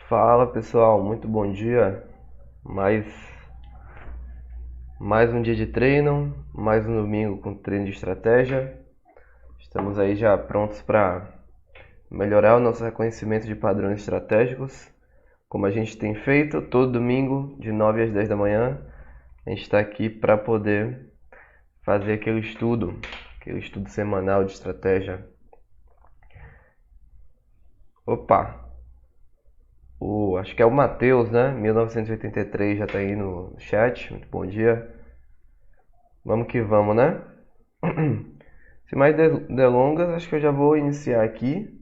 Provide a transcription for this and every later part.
Fala pessoal, muito bom dia. Mais, mais um dia de treino, mais um domingo com treino de estratégia. Estamos aí já prontos para melhorar o nosso reconhecimento de padrões estratégicos, como a gente tem feito todo domingo, de 9 às 10 da manhã. A gente está aqui para poder fazer aquele estudo semanal de estratégia. Opa! Acho que é o Matheus, né? 1983 já está aí no chat. Muito bom dia. Vamos que vamos, né? Sem mais delongas, acho que eu já vou iniciar aqui,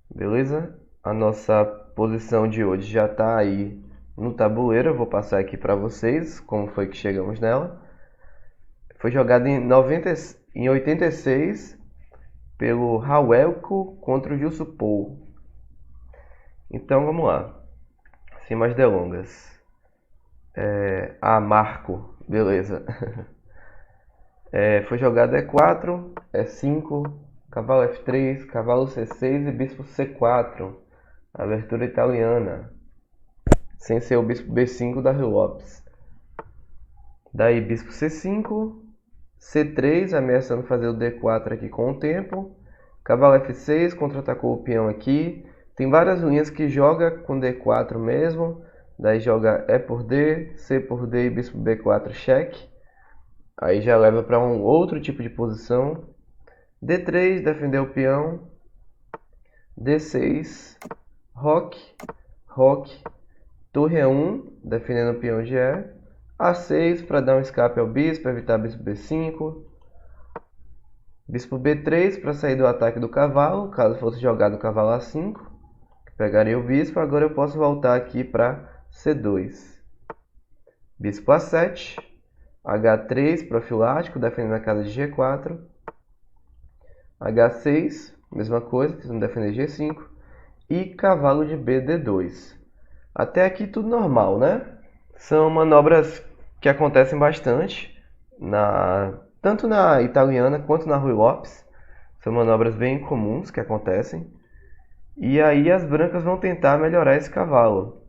beleza? A nossa posição de hoje já está aí no tabuleiro. Eu vou passar aqui para vocês como foi que chegamos nela. Foi jogada em 86 pelo Rauelco contra o Jussupol. Então vamos lá, sem mais delongas. Marco, beleza. Foi jogado E4, E5, cavalo F3, cavalo C6 e bispo C4. Abertura italiana. Sem ser o bispo B5 da Rui Lopes. Daí bispo C5, C3, ameaçando fazer o D4 aqui com o tempo. Cavalo F6, contra-atacou o peão aqui. Tem várias linhas que joga com D4 mesmo. Daí joga E por D, C por D e bispo B4 cheque. Aí já leva para um outro tipo de posição. D3, defender o peão. D6, roque, roque. Torre E1, defendendo o peão de E. A6 para dar um escape ao bispo, evitar bispo B5. Bispo B3 para sair do ataque do cavalo, caso fosse jogado o cavalo A5, que pegaria o bispo. Agora eu posso voltar aqui para C2. Bispo A7. H3 profilático, defendendo a casa de G4. H6, mesma coisa, tentando defender G5. E cavalo de BD2. Até aqui tudo normal, né? São manobras que acontecem bastante, tanto na italiana quanto na Rui Lopes. São manobras bem comuns que acontecem. E aí as brancas vão tentar melhorar esse cavalo.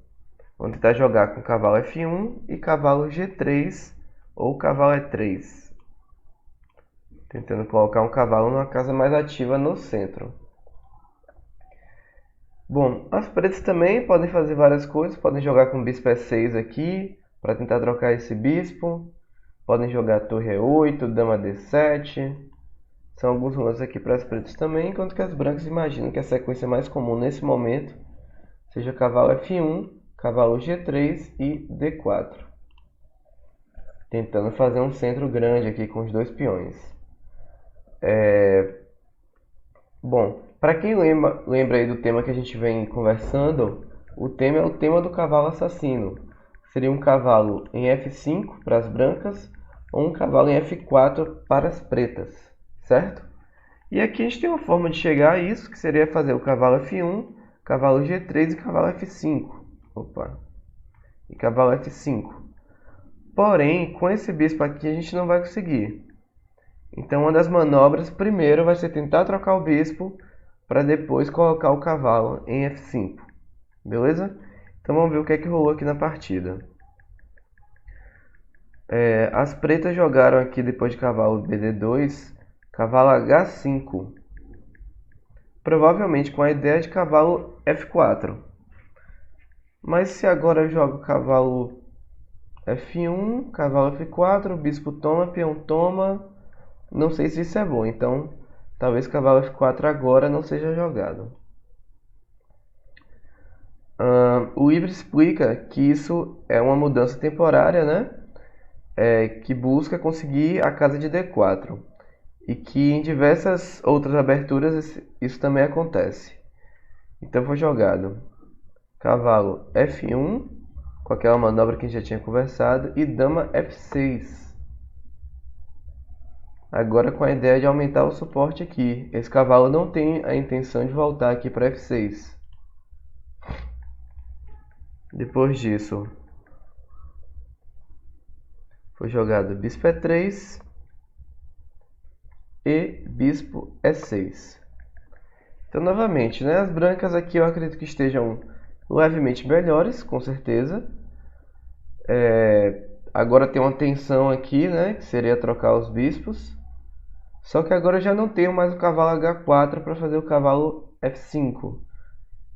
Vão tentar jogar com cavalo F1 e cavalo G3 ou cavalo E3, tentando colocar um cavalo numa casa mais ativa no centro. Bom, as pretas também podem fazer várias coisas. Podem jogar com bispo E6 aqui, para tentar trocar esse bispo. Podem jogar torre E8, dama D7. São alguns lances aqui para as pretas também, enquanto que as brancas imaginam que a sequência mais comum nesse momento seja cavalo F1, cavalo G3 e D4. Tentando fazer um centro grande aqui com os dois peões. Bom, para quem lembra aí do tema que a gente vem conversando, o tema é o tema do cavalo assassino. Seria um cavalo em F5 para as brancas ou um cavalo em F4 para as pretas, certo? E aqui a gente tem uma forma de chegar a isso, que seria fazer o cavalo F1, cavalo G3 e cavalo F5. E cavalo F5. Porém, com esse bispo aqui a gente não vai conseguir. Então uma das manobras primeiro vai ser tentar trocar o bispo para depois colocar o cavalo em F5. Beleza? Então vamos ver o que é que rolou aqui na partida. As pretas jogaram aqui depois de cavalo BD2, cavalo H5. Provavelmente com a ideia de cavalo F4. Mas se agora eu jogo cavalo F1, cavalo F4, bispo toma, peão toma. Não sei se isso é bom, então talvez cavalo F4 agora não seja jogado. O livro explica que isso é uma mudança temporária, né? Que busca conseguir a casa de D4. E que em diversas outras aberturas isso também acontece. Então foi jogado cavalo F1, com aquela manobra que a gente já tinha conversado, e dama F6. Agora com a ideia de aumentar o suporte aqui. Esse cavalo não tem a intenção de voltar aqui para F6. Depois disso, foi jogado bispo E3 e bispo E6. Então novamente, né, as brancas aqui eu acredito que estejam levemente melhores, com certeza. Agora tem uma tensão aqui, né, que seria trocar os bispos. Só que agora eu já não tenho mais o cavalo H4 para fazer o cavalo F5.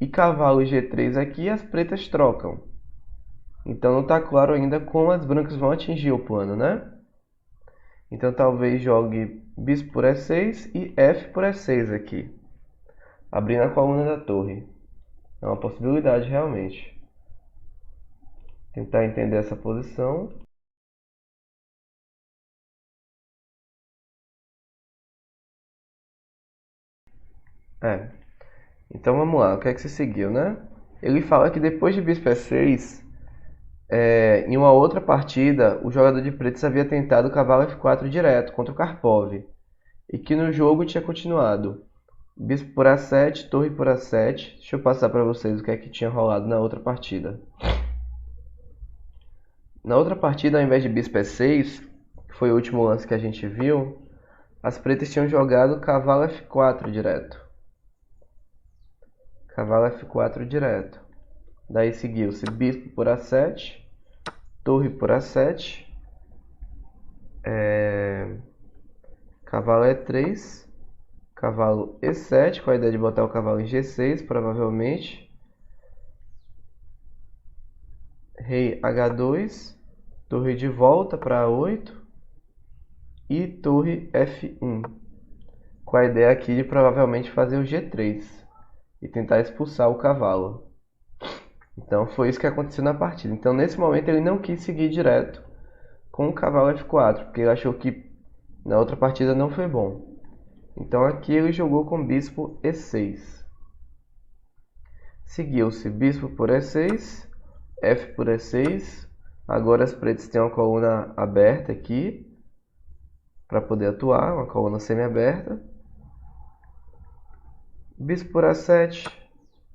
E cavalo G3 aqui, as pretas trocam. Então não está claro ainda como as brancas vão atingir o plano, né? Então talvez jogue bispo por E6 e F por E6 aqui, abrindo a coluna da torre. É uma possibilidade realmente. Tentar entender essa posição. Então vamos lá, o que é que se seguiu, né? Ele fala que depois de bispo E6, em uma outra partida, o jogador de pretos havia tentado o cavalo F4 direto contra o Karpov, e que no jogo tinha continuado bispo por A7, torre por A7. Deixa eu passar para vocês o que é que tinha rolado na outra partida. Na outra partida, ao invés de bispo E6, que foi o último lance que a gente viu, as pretas tinham jogado cavalo F4 direto. Cavalo F4 direto. Daí seguiu-se bispo por A7, torre por A7, cavalo E3, cavalo E7, com a ideia de botar o cavalo em G6, provavelmente. Rei H2, torre de volta para A8 e torre F1, com a ideia aqui de provavelmente fazer o G3 e tentar expulsar o cavalo. Então foi isso que aconteceu na partida. Então nesse momento ele não quis seguir direto com o cavalo F4, porque ele achou que na outra partida não foi bom. Então aqui ele jogou com bispo E6. Seguiu-se bispo por E6, F por E6. Agora as pretas têm uma coluna aberta aqui para poder atuar, uma coluna semi-aberta. Bispo por A7,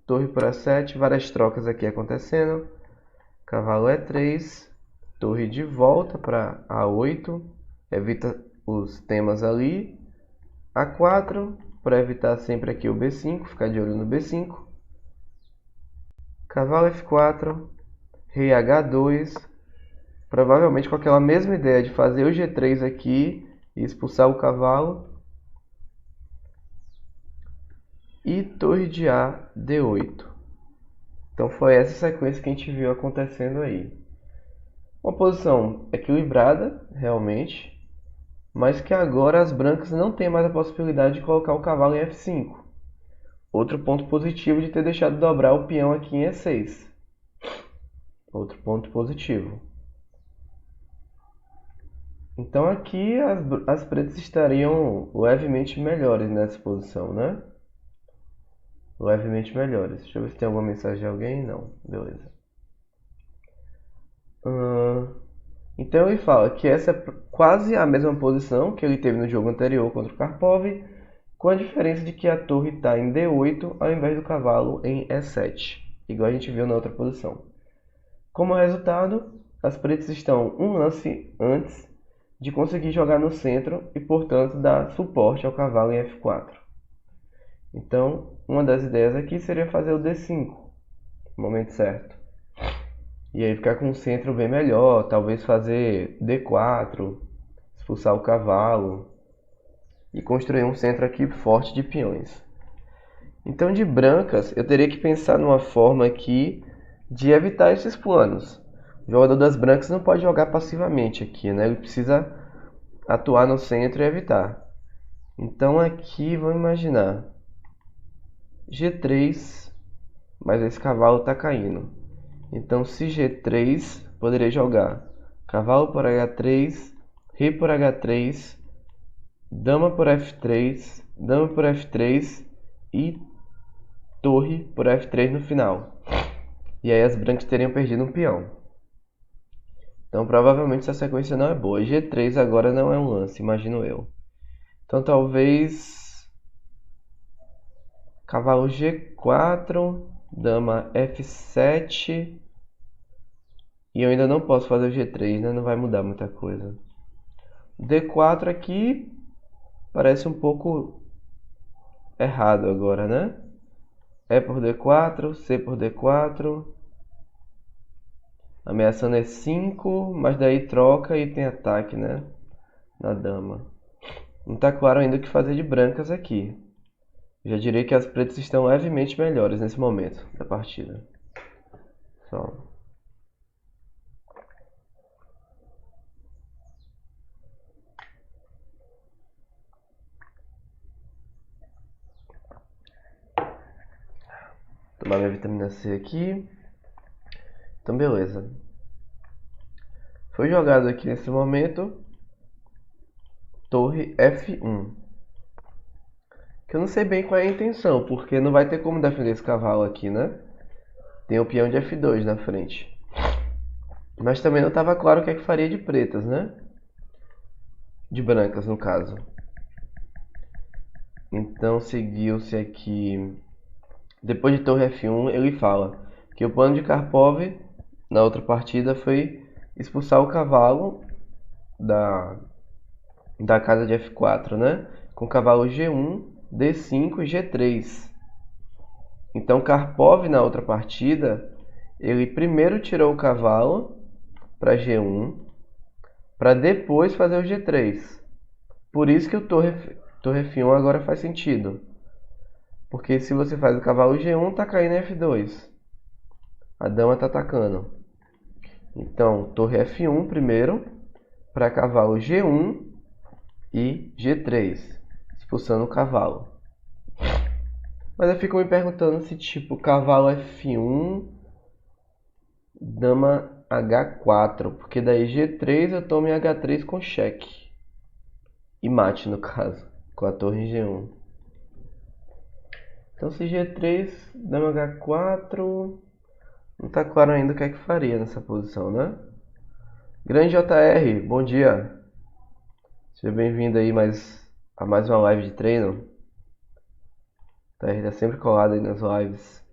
torre por A7, várias trocas aqui acontecendo. Cavalo E3, torre de volta para A8, evita os temas ali. A4, para evitar sempre aqui o B5, ficar de olho no B5. Cavalo F4, rei H2, provavelmente com aquela mesma ideia de fazer o G3 aqui e expulsar o cavalo. E torre de A, D8. Então foi essa sequência que a gente viu acontecendo aí. Uma posição equilibrada, realmente, mas que agora as brancas não têm mais a possibilidade de colocar o cavalo em F5. Outro ponto positivo de ter deixado dobrar o peão aqui em E6. Outro ponto positivo. Então aqui as pretas estariam levemente melhores nessa posição, né? Levemente melhores. Deixa eu ver se tem alguma mensagem de alguém. Não, beleza. Então ele fala que essa é quase a mesma posição que ele teve no jogo anterior contra o Karpov, com a diferença de que a torre está em D8 ao invés do cavalo em E7, igual a gente viu na outra posição. Como resultado, as pretas estão um lance antes de conseguir jogar no centro e, portanto, dar suporte ao cavalo em F4. Então, uma das ideias aqui seria fazer o D5 no momento certo. E aí ficar com um centro bem melhor, talvez fazer D4, expulsar o cavalo e construir um centro aqui forte de peões. Então de brancas eu teria que pensar numa forma aqui de evitar esses planos. O jogador das brancas não pode jogar passivamente aqui, né? Ele precisa atuar no centro e evitar. Então aqui vamos imaginar G3, mas esse cavalo está caindo. Então se G3, poderia jogar cavalo por H3, rei por H3, dama por F3, dama por F3 e torre por F3 no final. E aí as brancas teriam perdido um peão. Então provavelmente essa sequência não é boa. G3 agora não é um lance, imagino eu. Então talvez cavalo G4, dama F7. E eu ainda não posso fazer o G3, né? Não vai mudar muita coisa. D4 aqui parece um pouco errado agora, né? E por D4, C por D4. Ameaçando E5, mas daí troca e tem ataque, né? Na dama. Não tá claro ainda o que fazer de brancas aqui. Já direi que as pretas estão levemente melhores nesse momento da partida. Só. Tomar minha vitamina C aqui. Então beleza. Foi jogado aqui nesse momento torre F1. Que eu não sei bem qual é a intenção, porque não vai ter como defender esse cavalo aqui, né? Tem o peão de F2 na frente. Mas também não estava claro o que é que faria de pretas, né? De brancas, no caso. Então seguiu-se aqui. Depois de torre F1, ele fala que o plano de Karpov na outra partida foi expulsar o cavalo da casa de F4, né? Com cavalo G1, D5 e G3. Então Karpov na outra partida, ele primeiro tirou o cavalo para G1, para depois fazer o G3. Por isso que o torre F1 agora faz sentido. Porque se você faz o cavalo G1, tá caindo F2. A dama tá atacando. Então, torre F1 primeiro, para cavalo G1 e G3, expulsando o cavalo. Mas eu fico me perguntando se tipo cavalo F1, dama H4, porque daí G3 eu tomo em H3 com cheque. E mate no caso, com a torre G1. Então se G3, dama H4, não tá claro ainda o que é que faria nessa posição, né? Grande JR, bom dia. Seja bem-vindo aí a mais uma live de treino. JR tá sempre colado aí nas lives.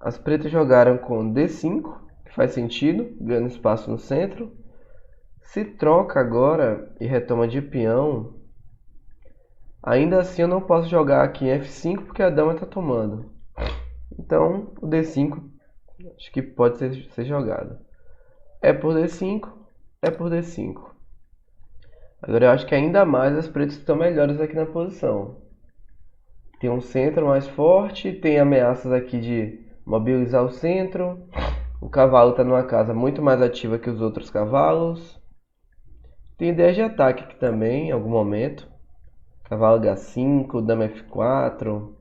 As pretas jogaram com D5, que faz sentido, ganhando espaço no centro. Se troca agora e retoma de peão, ainda assim eu não posso jogar aqui em F5 porque a dama está tomando. Então o D5 acho que pode ser jogado. É por D5, é por D5. Agora eu acho que ainda mais as pretas estão melhores aqui na posição. Tem um centro mais forte, tem ameaças aqui de mobilizar o centro. O cavalo está numa casa muito mais ativa que os outros cavalos. Tem ideias de ataque aqui também, em algum momento. Cavalo H5, dama F4.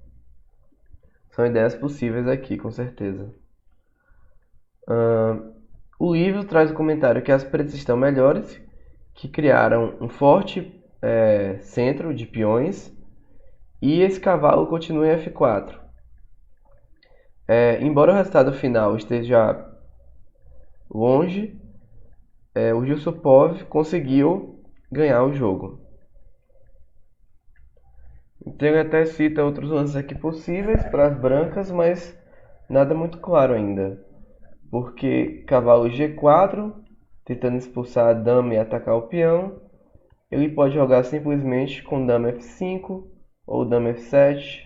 São ideias possíveis aqui, com certeza. O livro traz o comentário que as pretas estão melhores, que criaram um forte centro de peões, e esse cavalo continua em F4. Embora o resultado final esteja longe, o Yusupov conseguiu ganhar o jogo. Então ele até cita outros lances aqui possíveis para as brancas, mas nada muito claro ainda. Porque cavalo G4, tentando expulsar a dama e atacar o peão, ele pode jogar simplesmente com dama F5 ou dama F7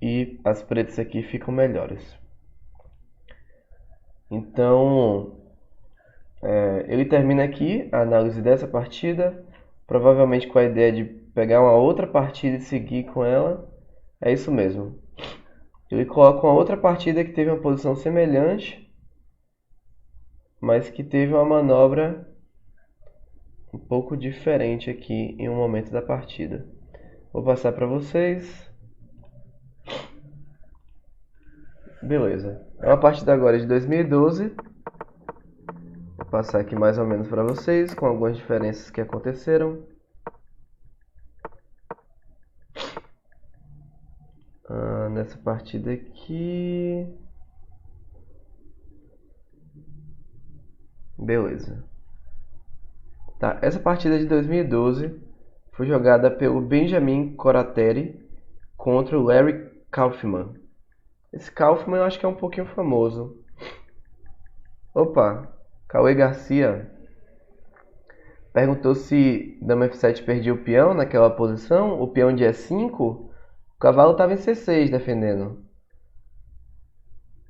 e as pretas aqui ficam melhores. Então ele termina aqui a análise dessa partida, provavelmente com a ideia de pegar uma outra partida e seguir com ela. É isso mesmo. Ele coloca uma outra partida que teve uma posição semelhante, mas que teve uma manobra um pouco diferente aqui em um momento da partida. Vou passar para vocês. Beleza. É uma partida agora de 2012. Vou passar aqui mais ou menos para vocês, com algumas diferenças que aconteceram. Nessa partida aqui. Beleza. Tá, essa partida de 2012 foi jogada pelo Benjamin Corrateri contra o Larry Kaufman. Esse Kaufman eu acho que é um pouquinho famoso. Opa, Cauê Garcia perguntou se dama F7 perdia o peão naquela posição, o peão de E5. cavalo estava em C6 defendendo.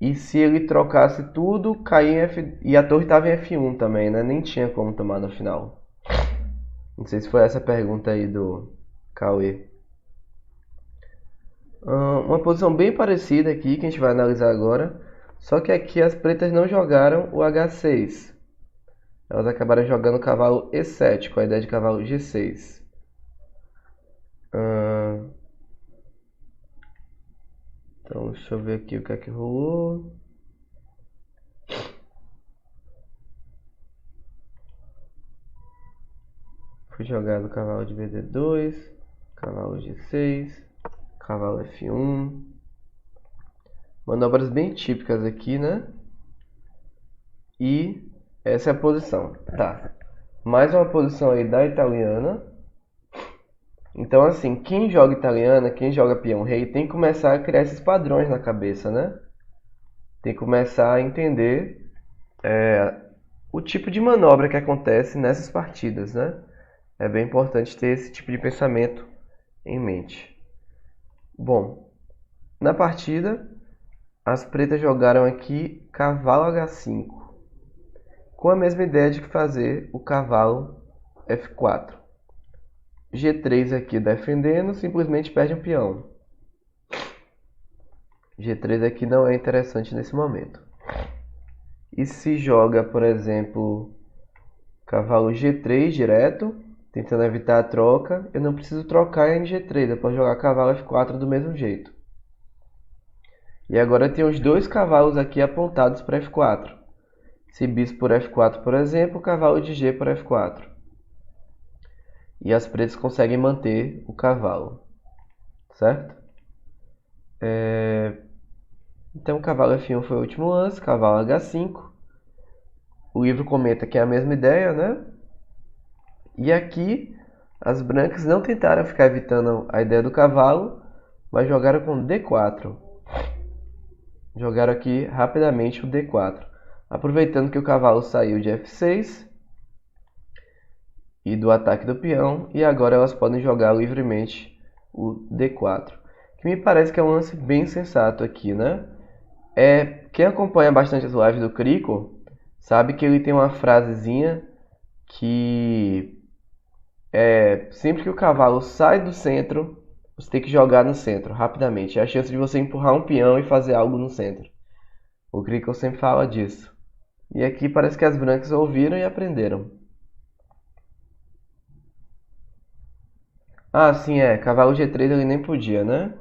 E se ele trocasse tudo, caía em F... E a torre estava em F1 também, né? Nem tinha como tomar no final. Não sei se foi essa pergunta aí do Cauê. Uma posição bem parecida aqui que a gente vai analisar agora. Só que aqui as pretas não jogaram o H6. Elas acabaram jogando o cavalo E7, com a ideia de cavalo G6. Então, deixa eu ver aqui o que é que rolou. Foi jogado o cavalo de BD2, cavalo G6, cavalo F1. Manobras bem típicas aqui, né? E essa é a posição. Tá. Mais uma posição aí da italiana. Então, assim, quem joga italiana, quem joga peão-rei, tem que começar a criar esses padrões na cabeça, né? Tem que começar a entender o tipo de manobra que acontece nessas partidas, né? É bem importante ter esse tipo de pensamento em mente. Bom, na partida, as pretas jogaram aqui cavalo H5, com a mesma ideia de fazer o cavalo F4. G3 aqui defendendo, simplesmente perde um peão. G3 aqui não é interessante nesse momento. E se joga, por exemplo, cavalo G3 direto, tentando evitar a troca, eu não preciso trocar em G3, eu posso jogar cavalo F4 do mesmo jeito. E agora tem os dois cavalos aqui apontados para F4. Se bispo por F4, por exemplo, cavalo de G por F4. E as pretas conseguem manter o cavalo, certo? Então, cavalo F1 foi o último lance, cavalo H5. O livro comenta que é a mesma ideia, né? E aqui, as brancas não tentaram ficar evitando a ideia do cavalo, mas jogaram com D4. Jogaram aqui rapidamente o D4. Aproveitando que o cavalo saiu de F6 e do ataque do peão, e agora elas podem jogar livremente o D4. Que me parece que é um lance bem sensato aqui, né? Quem acompanha bastante as lives do Crico sabe que ele tem uma frasezinha que sempre que o cavalo sai do centro, você tem que jogar no centro rapidamente. É a chance de você empurrar um peão e fazer algo no centro. O Crico sempre fala disso. E aqui parece que as brancas ouviram e aprenderam. Ah, sim, cavalo G3 ele nem podia, né?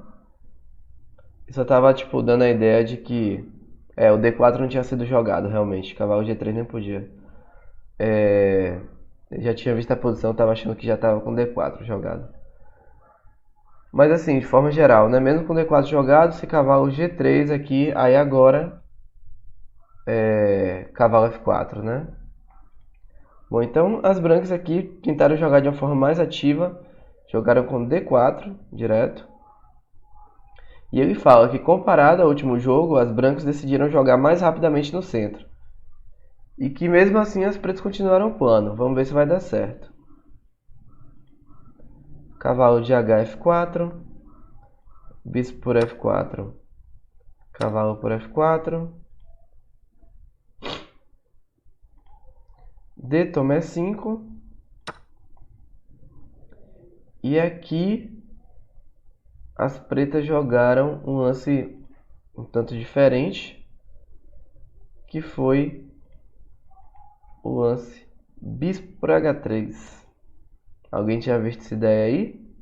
Eu só tava, tipo, dando a ideia de que o D4 não tinha sido jogado, realmente. Cavalo G3 nem podia. Eu já tinha visto a posição, tava achando que já tava com D4 jogado. Mas assim, de forma geral, né? Mesmo com D4 jogado, se cavalo G3 aqui, aí agora cavalo F4, né? Bom, então as brancas aqui tentaram jogar de uma forma mais ativa, jogaram com D4 direto. E ele fala que comparado ao último jogo, as brancas decidiram jogar mais rapidamente no centro. E que mesmo assim as pretas continuaram o plano. Vamos ver se vai dar certo. Cavalo de H, F4. Bispo por F4. Cavalo por F4. D toma E5. E aqui as pretas jogaram um lance um tanto diferente, que foi o lance bispo por H3. Alguém tinha visto essa ideia aí?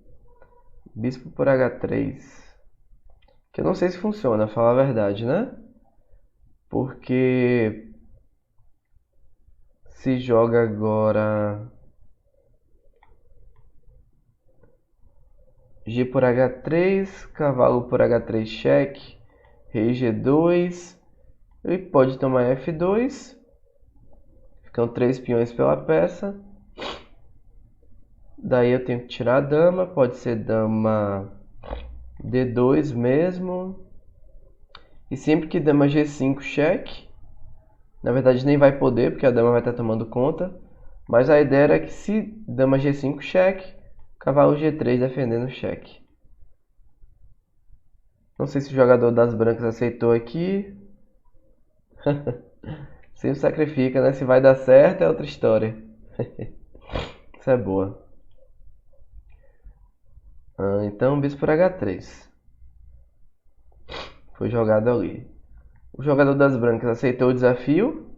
Bispo por H3. Que eu não sei se funciona, pra falar a verdade, né? Porque se joga agora G por H3, cavalo por H3 cheque, rei G2, ele pode tomar F2, ficam 3 peões pela peça, daí eu tenho que tirar a dama, pode ser dama D2 mesmo, e sempre que dama G5 cheque, na verdade nem vai poder porque a dama vai estar tomando conta, mas a ideia era que se dama G5 cheque, cavalo G3 defendendo o cheque. Não sei se o jogador das brancas aceitou aqui. Sempre sacrifica, né? Se vai dar certo é outra história. Isso é boa. Então, bispo por H3. Foi jogado ali. O jogador das brancas aceitou o desafio.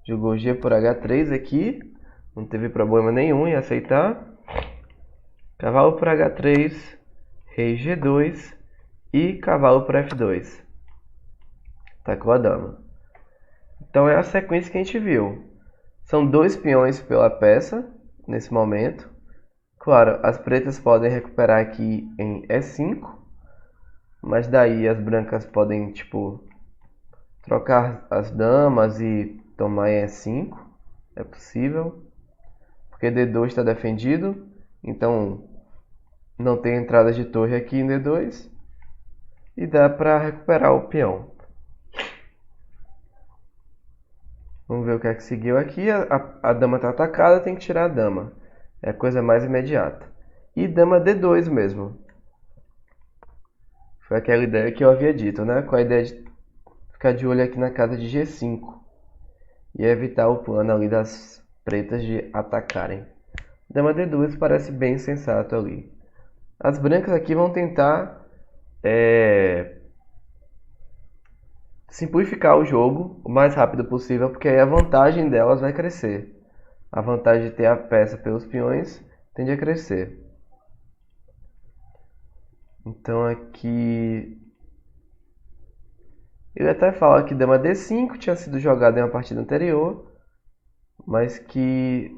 Jogou G por H3 aqui. Não teve problema nenhum em aceitar. Cavalo por H3. Rei G2. E cavalo por F2. Tacou a dama. Então é a sequência que a gente viu. São 2 peões pela peça, nesse momento. Claro, as pretas podem recuperar aqui em E5. Mas daí as brancas podem, tipo, trocar as damas e tomar em E5. É possível. Porque D2 está defendido. Então não tem entrada de torre aqui em D2. E dá para recuperar o peão. Vamos ver o que é que seguiu aqui. A dama está atacada, tem que tirar a dama. É a coisa mais imediata. E dama D2 mesmo. Foi aquela ideia que eu havia dito, né? Com a ideia de ficar de olho aqui na casa de G5. E evitar o plano ali das pretas de atacarem. Dama D2 parece bem sensato ali. As brancas aqui vão tentar simplificar o jogo o mais rápido possível, porque aí a vantagem delas vai crescer. A vantagem de ter a peça pelos peões tende a crescer. Então aqui ele até fala que dama D5 tinha sido jogada em uma partida anterior, mas que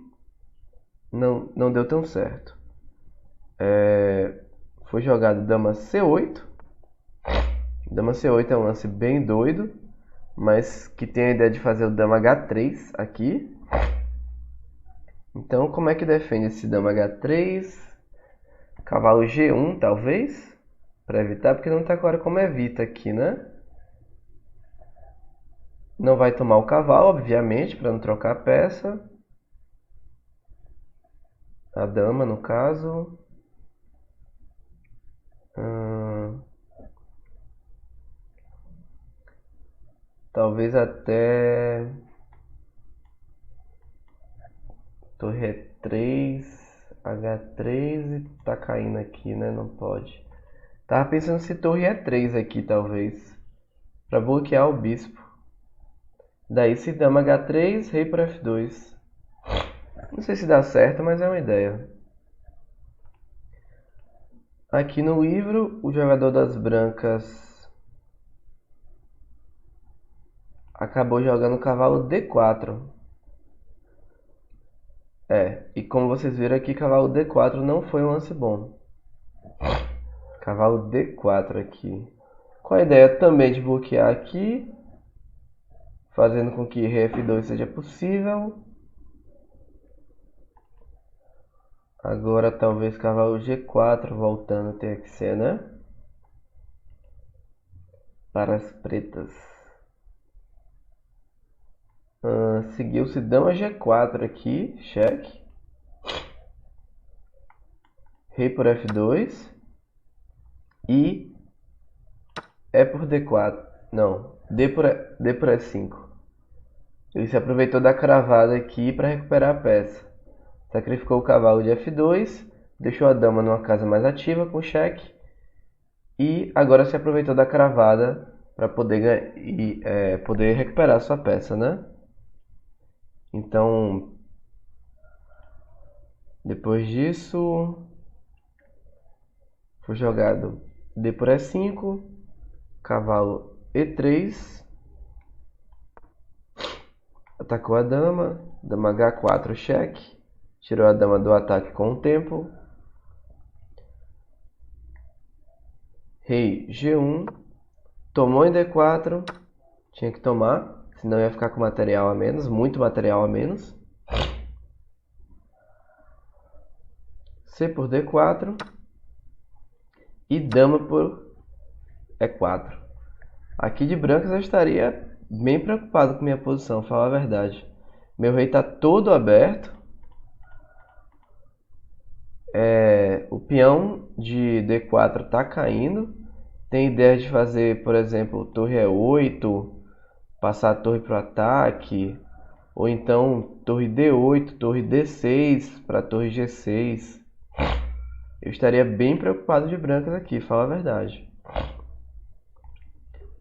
não deu tão certo. Foi jogado dama C8. Dama C8 é um lance bem doido, mas que tem a ideia de fazer o dama H3 aqui. Então como é que defende esse dama H3? Cavalo G1 talvez, para evitar, porque não está claro como evita aqui, né? Não vai tomar o cavalo, obviamente, para não trocar a peça. A dama, no caso. Talvez até torre E3, H3 e tá caindo aqui, né? Não pode. Tava pensando se torre E3 aqui, talvez. Para bloquear o bispo. Daí se dama H3, rei por F2. Não sei se dá certo, mas é uma ideia. Aqui no livro, o jogador das brancas acabou jogando cavalo D4. E como vocês viram aqui, cavalo D4 não foi um lance bom. Cavalo D4 aqui. Com a ideia também de bloquear aqui, fazendo com que rei F2 seja possível. Agora talvez cavalo G4 voltando tenha que ser, né? Para as pretas. Seguiu-se dama G4 aqui, cheque. Rei por F2. E E por D4. Não, D por E5. Ele se aproveitou da cravada aqui para recuperar a peça. Sacrificou o cavalo de F2, deixou a dama numa casa mais ativa com cheque. E agora se aproveitou da cravada para poder recuperar sua peça, né? Então, depois disso, foi jogado D por E5, cavalo E3, atacou a dama H4 cheque, tirou a dama do ataque com o tempo, rei G1, tomou em D4, tinha que tomar, senão ia ficar com material a menos, muito material a menos. C por D4 e dama por E4. Aqui de brancas eu estaria bem preocupado com minha posição, falar a verdade. Meu rei está todo aberto. O peão de D4 está caindo. Tem ideia de fazer, por exemplo, torre E8, passar a torre para o ataque, ou então torre D8, torre D6 para torre G6. Eu estaria bem preocupado de brancas aqui, fala a verdade.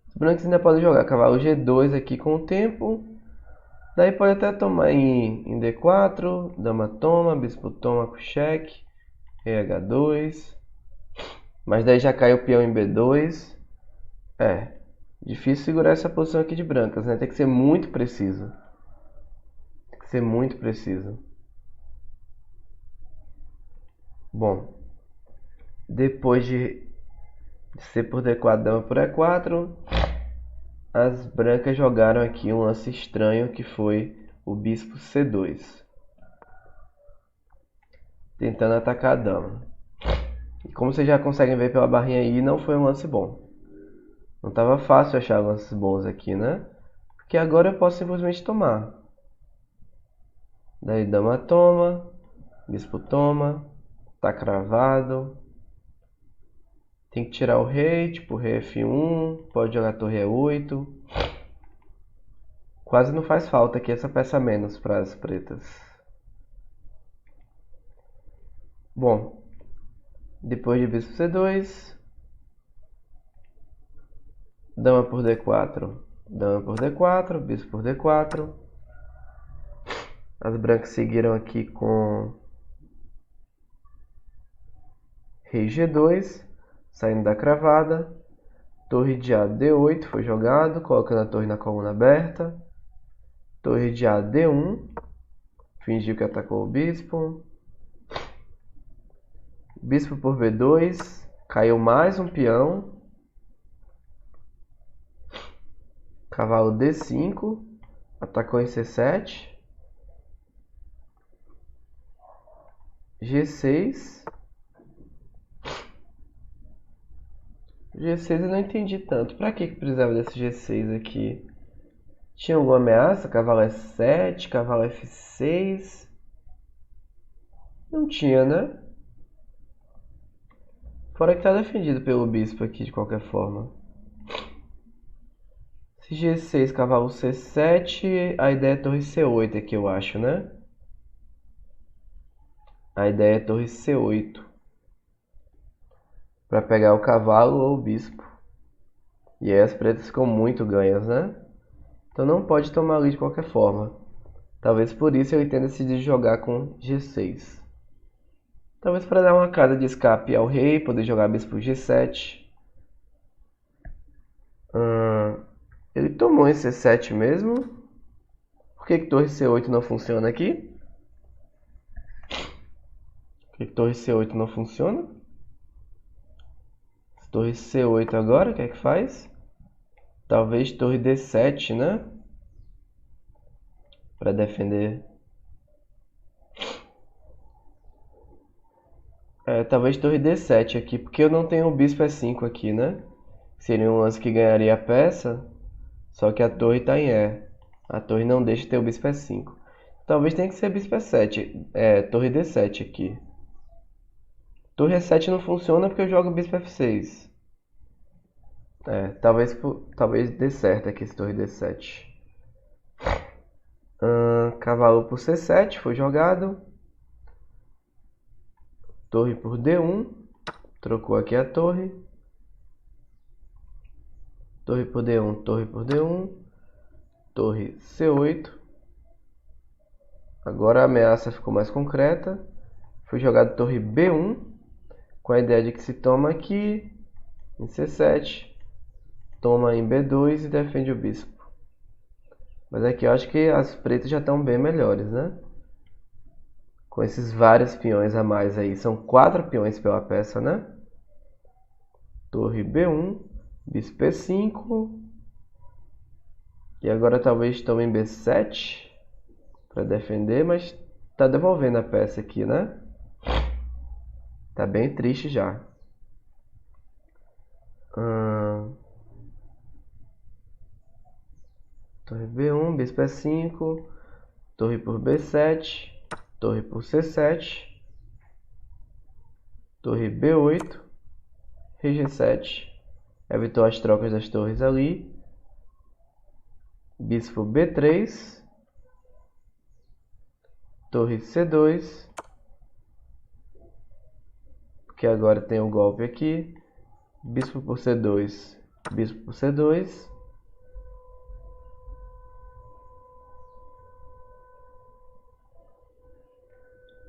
Os brancos ainda podem jogar cavalo G2 aqui com o tempo. Daí pode até tomar em D4, dama toma, bispo toma com cheque, rei H2. Mas daí já cai o peão em B2. Difícil segurar essa posição aqui de brancas, né? Tem que ser muito preciso. Tem que ser muito preciso. Bom, depois de C por D4, dama por E4, as brancas jogaram aqui um lance estranho que foi o bispo C2, tentando atacar a dama. E como vocês já conseguem ver pela barrinha aí, não foi um lance bom. Não estava fácil achar lances bons aqui, né? Porque agora eu posso simplesmente tomar. Daí dama toma, bispo toma, tá cravado. Tem que tirar o rei, tipo rei F1, pode jogar torre E8. Quase não faz falta aqui essa peça a menos para as pretas. Bom, depois de bispo C2, dama por D4, dama por D4, bispo por D4. As brancas seguiram aqui com rei G2, saindo da cravada. Torre de A D8 foi jogado, colocando a torre na coluna aberta. Torre de A D1, fingiu que atacou o bispo. Bispo por B2, caiu mais um peão. Cavalo D5, atacou em C7. G6. G6 eu não entendi tanto. Pra que precisava desse G6 aqui? Tinha alguma ameaça? Cavalo E7, cavalo F6. Não tinha, né? Fora que tá defendido pelo bispo aqui de qualquer forma. Se G6, cavalo C7, a ideia é torre C8 aqui, eu acho, né? A ideia é torre C8. Pra pegar o cavalo ou o bispo. E aí as pretas ficam muito ganhas, né? Então não pode tomar ali de qualquer forma. Talvez por isso ele tenha decidido jogar com G6. Talvez para dar uma casa de escape ao rei, poder jogar bispo G7. Ele tomou em C7 mesmo. Por que torre C8 não funciona aqui? Por que torre C8 não funciona? Torre C8 agora, o que é que faz? Talvez torre D7, né? Para defender. Talvez torre D7 aqui, porque eu não tenho o bispo E5 aqui, né? Seria um lance que ganharia a peça, só que a torre está em E. A torre não deixa ter o bispo E5. Talvez tenha que ser bispo E7. Torre D7 aqui. Torre E7 não funciona porque eu jogo bispo F6. Talvez dê certo aqui esse torre D7. Cavalo por C7 foi jogado. Torre por D1. Trocou aqui a torre. Torre por D1, torre por D1. Torre C8. Agora a ameaça ficou mais concreta. Foi jogado torre B1. Com a ideia de que se toma aqui. Em C7. Toma em B2 e defende o bispo. Mas aqui eu acho que as pretas já estão bem melhores, né? Com esses vários peões a mais aí. São 4 peões pela peça, né? Torre B1, bispo E5. E agora talvez tome em B7 para defender, mas tá devolvendo a peça aqui, né? Tá bem triste já. Torre B1, bispo E5, torre por B7, torre por C7, torre B8, rei G7, Evitou as trocas das torres ali. Bispo B3. Torre C2. Porque agora tem o golpe aqui. Bispo por C2. Bispo por C2.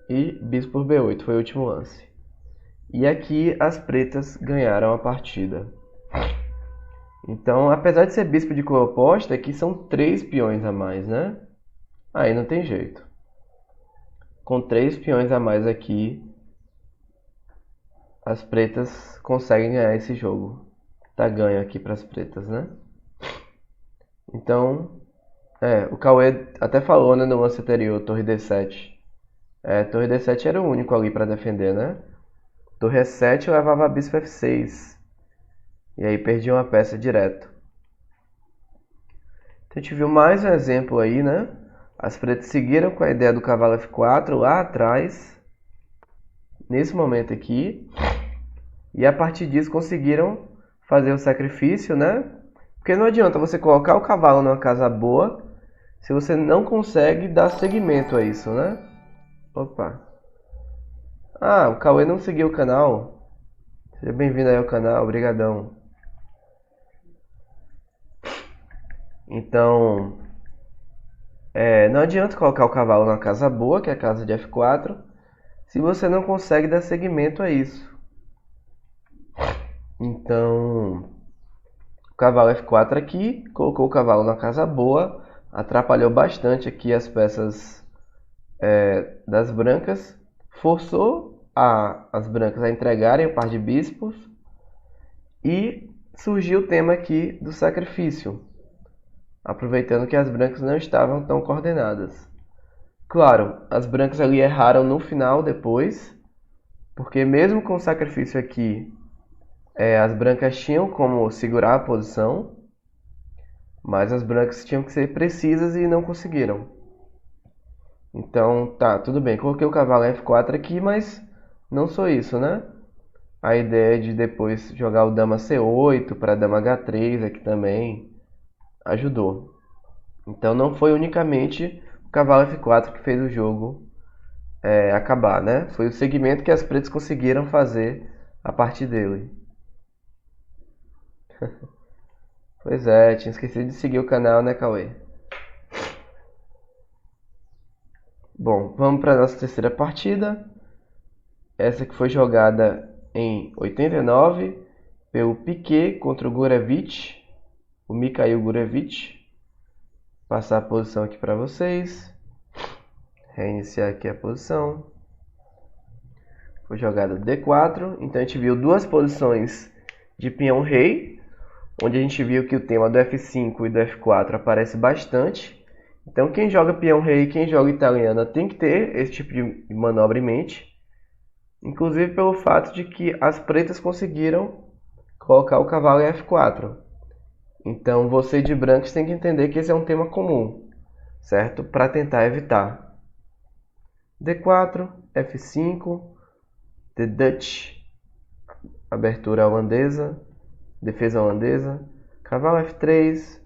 E bispo por B8 foi o último lance. E aqui as pretas ganharam a partida. Então, apesar de ser bispo de cor oposta, aqui são 3 peões a mais, né? Aí não tem jeito. Com 3 peões a mais aqui, as pretas conseguem ganhar esse jogo. Tá ganho aqui para as pretas, né? Então, o Cauê até falou, né, no lance anterior, torre D7. Torre D7 era o único ali para defender, né? Torre E7 levava bispo F6. E aí perdia uma peça direto. Então a gente viu mais um exemplo aí, né? As pretas seguiram com a ideia do cavalo F4 lá atrás. Nesse momento aqui. E a partir disso conseguiram fazer o sacrifício, né? Porque não adianta você colocar o cavalo numa casa boa se você não consegue dar seguimento a isso, né? Opa. Ah, o Cauê não seguiu o canal. Seja bem-vindo aí ao canal, obrigadão. Então, não adianta colocar o cavalo na casa boa, que é a casa de F4, se você não consegue dar seguimento a isso. Então, o cavalo F4 aqui, colocou o cavalo na casa boa, atrapalhou bastante aqui as peças das brancas, forçou as brancas a entregarem o par de bispos e surgiu o tema aqui do sacrifício, aproveitando que as brancas não estavam tão coordenadas. Claro, as brancas ali erraram no final depois, porque mesmo com o sacrifício aqui, as brancas tinham como segurar a posição, mas as brancas tinham que ser precisas e não conseguiram. Então, tá, tudo bem, coloquei o cavalo em F4 aqui, mas não só isso, né? A ideia de depois jogar o dama C8 para dama H3 aqui também ajudou. Então não foi unicamente o cavalo F4 que fez o jogo acabar, né? Foi o segmento que as pretas conseguiram fazer a partir dele. Pois é, tinha esquecido de seguir o canal, né, Cauê? Bom, vamos para a nossa terceira partida. Essa que foi jogada em 89 pelo Piquet contra o Gurevich, o Mikhail Gurevich. Passar a posição aqui para vocês. Reiniciar aqui a posição. Foi jogada D4. Então a gente viu duas posições de peão-rei, onde a gente viu que o tema do F5 e do F4 aparece bastante. Então quem joga peão-rei e quem joga italiana tem que ter esse tipo de manobra em mente. Inclusive pelo fato de que as pretas conseguiram colocar o cavalo em F4. Então você de brancos tem que entender que esse é um tema comum, certo? Para tentar evitar. D4, F5, The Dutch, abertura holandesa, defesa holandesa, cavalo F3,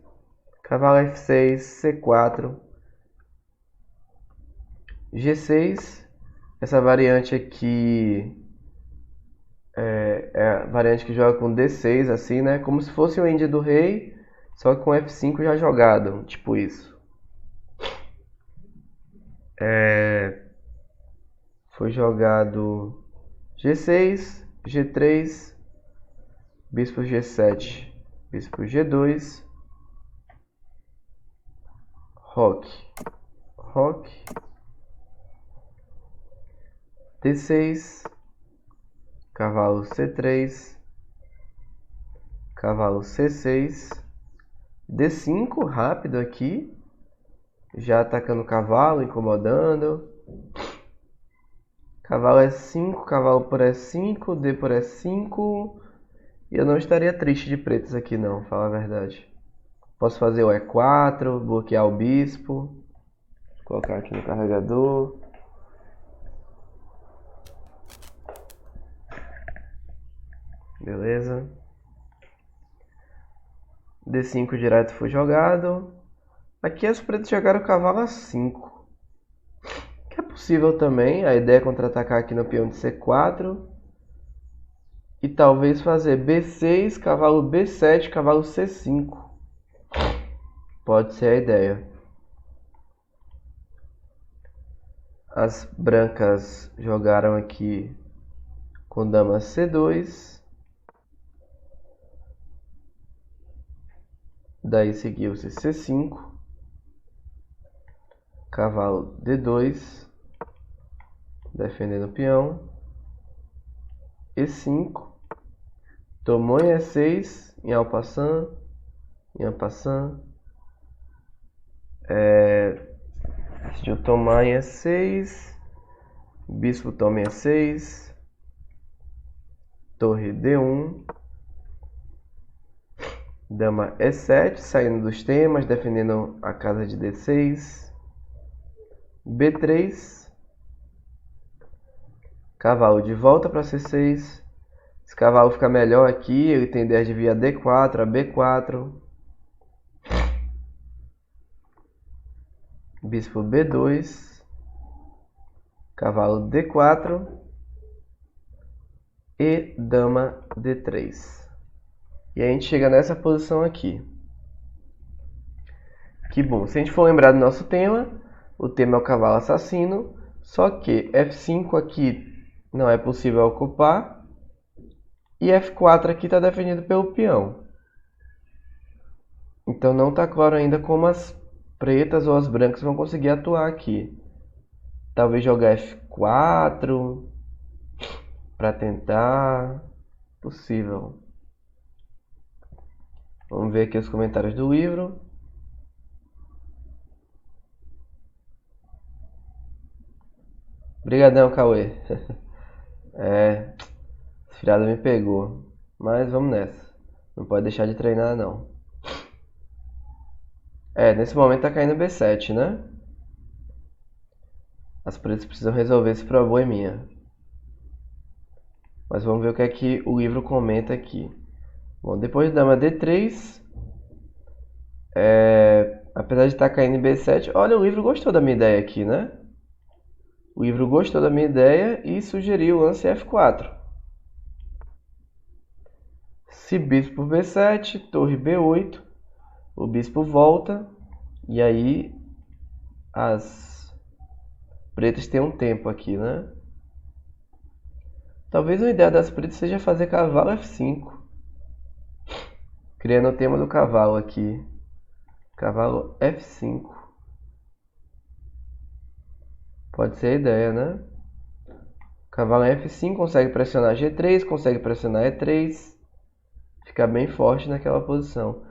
cavalo F6, C4, G6. Essa variante aqui é a variante que joga com D6, assim, né? Como se fosse o Índia do rei, só que com F5 já jogado, tipo isso. Foi jogado G6, G3, bispo G7, bispo G2, roque, roque, D6, cavalo C3, cavalo C6, D5, rápido aqui, já atacando o cavalo, incomodando. Cavalo E5, cavalo por E5, D por E5. E eu não estaria triste de pretos aqui não, falar a verdade. Posso fazer o E4, bloquear o bispo. Colocar aqui no carregador. Beleza. D5 direto foi jogado. Aqui as pretas jogaram o cavalo A5. Que é possível também. A ideia é contra-atacar aqui no peão de C4. E talvez fazer B6, cavalo B7, cavalo C5. Pode ser a ideia. As brancas jogaram aqui com dama C2. Daí seguiu-se C5. Cavalo D2. Defendendo o peão. E5. Tomou em E6. Em en passant. Decidiu tomar em E6. Bispo toma em E6. Torre D1. Dama E7, saindo dos temas, defendendo a casa de D6. B3. Cavalo de volta para C6. Esse cavalo fica melhor aqui, ele tem ideia de vir a D4, a B4. Bispo B2. Cavalo D4. E dama D3. E a gente chega nessa posição aqui. Que bom, se a gente for lembrar do nosso tema, o tema é o cavalo assassino, só que F5 aqui não é possível ocupar, e F4 aqui está defendido pelo peão. Então não está claro ainda como as pretas ou as brancas vão conseguir atuar aqui. Talvez jogar F4 para tentar. Possível. Vamos ver aqui os comentários do livro. Obrigadão, Cauê. Esse feriado me pegou. Mas vamos nessa. Não pode deixar de treinar, não. Nesse momento tá caindo B7, né? As pretas precisam resolver esse probleminha. Mas vamos ver o que é que o livro comenta aqui. Bom, depois de dama D3, apesar de estar caindo em B7, olha, o livro gostou da minha ideia aqui, né? O livro gostou da minha ideia e sugeriu o lance F4. Se bispo por B7, torre B8, o bispo volta e aí as pretas têm um tempo aqui, né? Talvez a ideia das pretas seja fazer cavalo F5. Criando o tema do cavalo aqui. Cavalo F5. Pode ser a ideia, né? Cavalo F5 consegue pressionar G3, consegue pressionar E3. Fica bem forte naquela posição.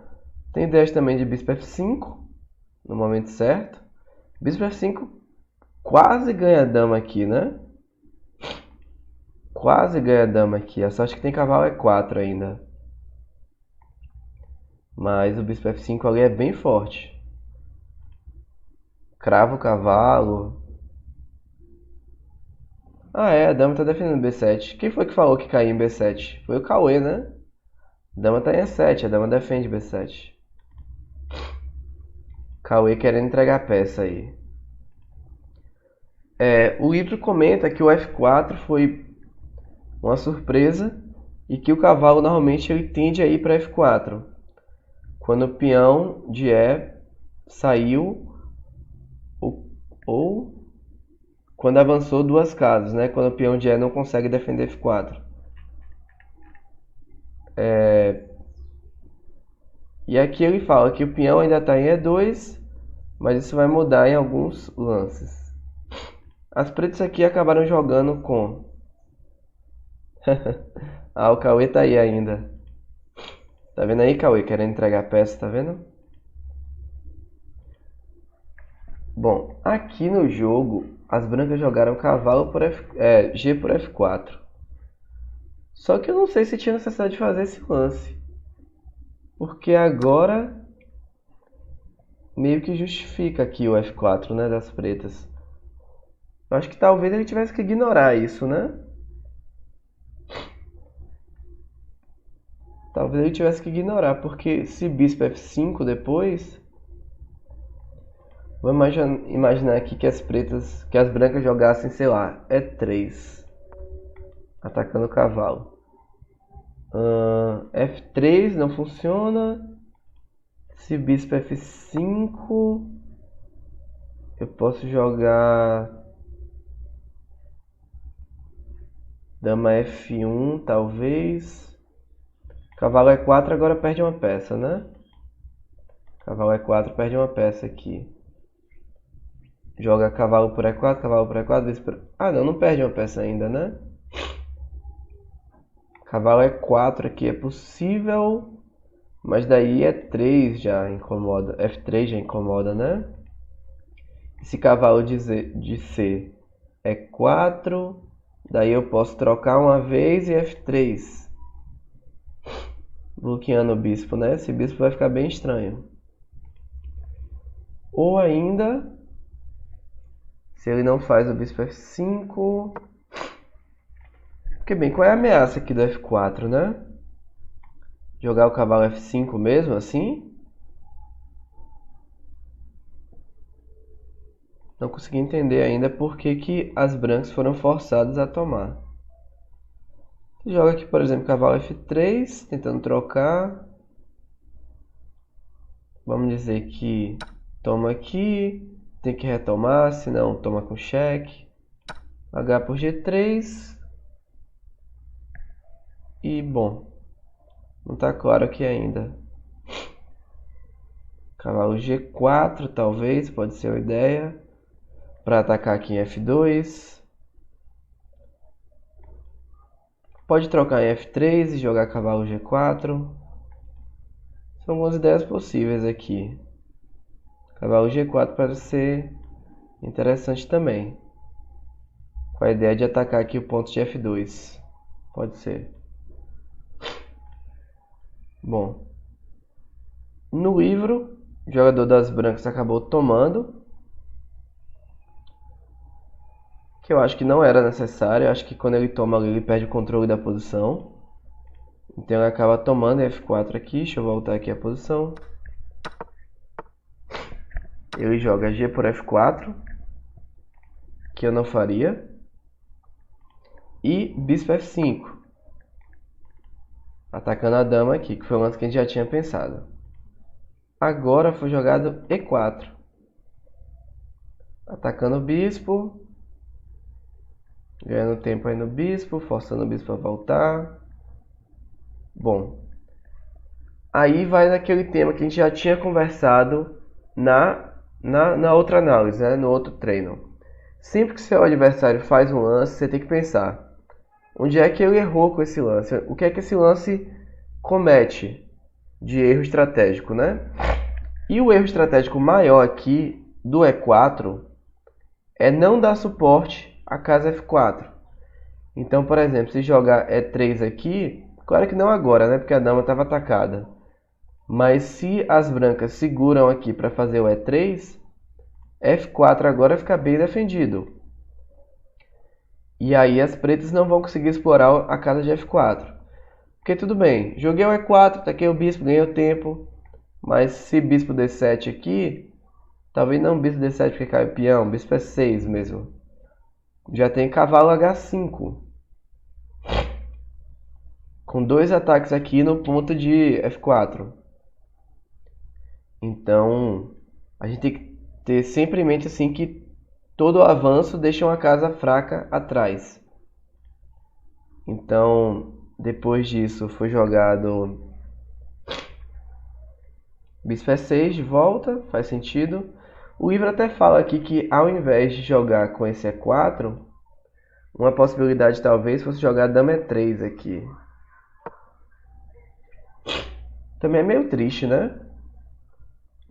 Tem ideias também de bispo F5 no momento certo. Bispo F5 quase ganha dama aqui, né? Quase ganha dama aqui. A sorte que tem cavalo E4 ainda. Mas o bispo F5 ali é bem forte. Crava o cavalo. A dama está defendendo B7. Quem foi que falou que caiu em B7? Foi o Cauê, né? A dama está em E7, a dama defende B7. Cauê querendo entregar a peça aí. O livro comenta que o F4 foi uma surpresa e que o cavalo normalmente ele tende a ir para F4. Quando o peão de E saiu ou quando avançou duas casas, né? Quando o peão de E não consegue defender F4. E aqui ele fala que o peão ainda está em E2, mas isso vai mudar em alguns lances. As pretas aqui acabaram jogando com... o Cauê tá aí ainda. Tá vendo aí, Cauê? Querendo entregar a peça, tá vendo? Bom, aqui no jogo, as brancas jogaram cavalo por G por F4. Só que eu não sei se tinha necessidade de fazer esse lance. Porque agora meio que justifica aqui o F4, né, das pretas. Eu acho que talvez ele tivesse que ignorar isso, né? Talvez ele tivesse que ignorar, porque se bispo F5 depois... Vou imaginar aqui que as brancas jogassem, sei lá, E3, atacando o cavalo. F3 não funciona. Se bispo F5, eu posso jogar dama F1, talvez. Cavalo E4 agora perde uma peça, né? Cavalo E4 perde uma peça aqui. Joga cavalo por E4, cavalo por E4, bispo... Ah, não perde uma peça ainda, né? Cavalo E4 aqui é possível, mas daí E3 já incomoda, F3 já incomoda, né? Esse cavalo de C E4, daí eu posso trocar uma vez e F3, bloqueando o bispo, né? Esse bispo vai ficar bem estranho. Ou ainda, se ele não faz o bispo F5... Porque bem, qual é a ameaça aqui do F4, né? Jogar o cavalo F5 mesmo, assim? Não consegui entender ainda por que as brancas foram forçadas a tomar. Joga aqui, por exemplo, cavalo F3, tentando trocar. Vamos dizer que toma aqui, tem que retomar, senão toma com cheque. H por G3. E, bom, não está claro aqui ainda. Cavalo G4, talvez, pode ser uma ideia. Para atacar aqui em F2. Pode trocar em F3 e jogar cavalo G4. São algumas ideias possíveis aqui. Cavalo G4 parece ser interessante também. Com a ideia de atacar aqui o ponto de F2. Pode ser. Bom, no livro, o jogador das brancas acabou tomando, que eu acho que não era necessário. Eu acho que quando ele toma ali, ele perde o controle da posição. Então ele acaba tomando F4 aqui. Deixa eu voltar aqui a posição. Ele joga G por F4, que eu não faria. E bispo F5, atacando a dama aqui, que foi o lance que a gente já tinha pensado. Agora foi jogado E4, atacando o bispo, ganhando tempo aí no bispo, forçando o bispo a voltar. Bom, aí vai naquele tema que a gente já tinha conversado na outra análise, né? No outro treino. Sempre que seu adversário faz um lance, você tem que pensar: onde é que ele errou com esse lance? O que é que esse lance comete de erro estratégico, né? E o erro estratégico maior aqui do E4 é não dar suporte à casa F4. Então, por exemplo, se jogar E3 aqui, claro que não agora, né? Porque a dama estava atacada. Mas se as brancas seguram aqui para fazer o E3, F4 agora fica bem defendido. E aí as pretas não vão conseguir explorar a casa de F4. Porque tudo bem, joguei o E4, taquei o bispo, ganhei o tempo. Mas se bispo D7 aqui, talvez não bispo D7 porque cai o peão, bispo E6 mesmo. Já tem cavalo H5. Com dois ataques aqui no ponto de F4. Então, a gente tem que ter sempre em mente assim que todo avanço deixa uma casa fraca atrás. Então, depois disso foi jogado bispo E6 de volta, faz sentido. O livro até fala aqui que ao invés de jogar com esse E4, uma possibilidade talvez fosse jogar dama E3 aqui. Também é meio triste, né?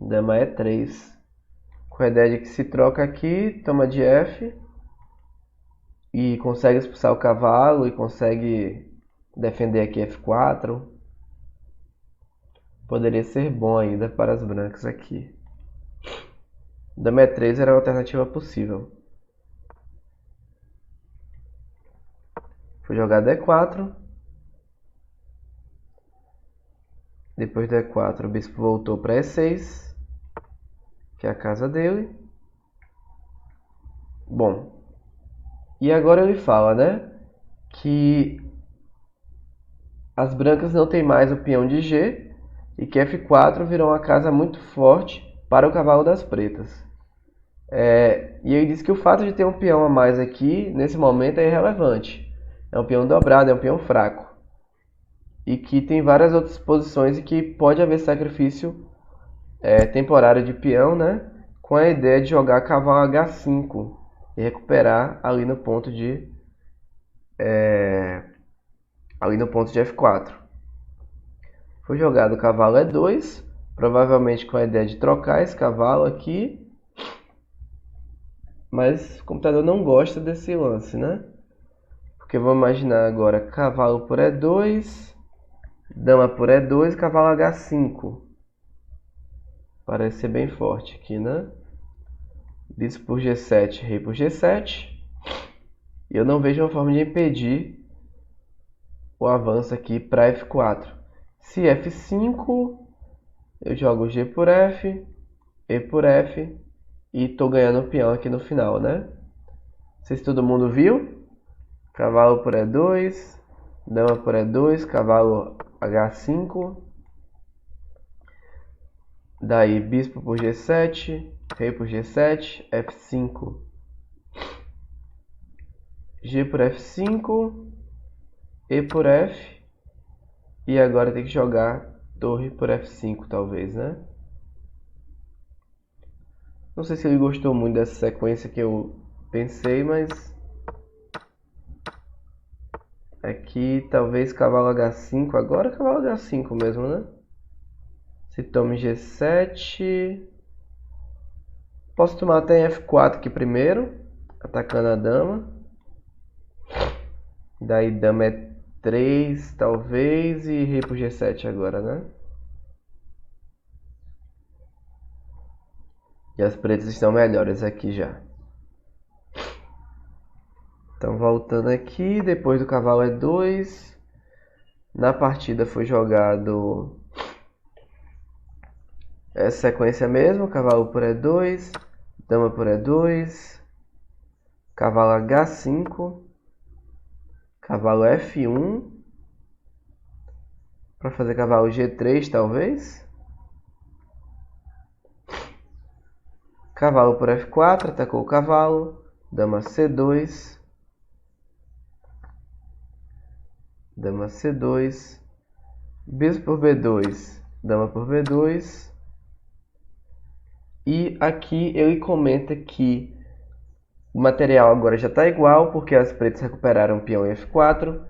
Dama E3. Com a ideia de que se troca aqui, toma de F e consegue expulsar o cavalo e consegue defender aqui F4. Poderia ser bom ainda para as brancas aqui. Dama E3 era a alternativa possível. Foi jogado E4. Depois do E4, o bispo voltou para E6, que é a casa dele. Bom, e agora ele fala, né, que as brancas não tem mais o peão de G e que F4 virou uma casa muito forte para o cavalo das pretas. E ele diz que o fato de ter um peão a mais aqui, nesse momento, é irrelevante. É um peão dobrado, é um peão fraco. E que tem várias outras posições e que pode haver sacrifício temporário de peão, né? Com a ideia de jogar cavalo H5 e recuperar ali no ponto de F4. Foi jogado o cavalo E2, provavelmente com a ideia de trocar esse cavalo aqui. Mas o computador não gosta desse lance, né? Porque vamos imaginar agora cavalo por E2, dama por E2 e cavalo H5. Parece ser bem forte aqui, né? Bispo por G7, rei por G7. E eu não vejo uma forma de impedir o avanço aqui para F4. Se F5, eu jogo G por F, E por F e estou ganhando o peão aqui no final, né? Não sei se todo mundo viu. Cavalo por E2, dama por E2, cavalo H5. Daí bispo por G7, rei por G7, F5. G por F5, E por F. E agora tem que jogar torre por F5, talvez, né? Não sei se ele gostou muito dessa sequência que eu pensei, mas aqui talvez cavalo H5. Agora cavalo H5 mesmo, né? Se tome G7. Posso tomar até F4 aqui primeiro, atacando a dama. Daí dama E3 talvez e rei por G7 agora, né? E as pretas estão melhores aqui já. Então voltando aqui, depois do cavalo E2, na partida foi jogado essa sequência mesmo, cavalo por E2, dama por E2, cavalo H5, cavalo F1, para fazer cavalo G3 talvez, cavalo por F4, atacou o cavalo, dama C2, dama C2, bispo por B2, dama por B2. E aqui ele comenta que o material agora já está igual, porque as pretas recuperaram o peão em F4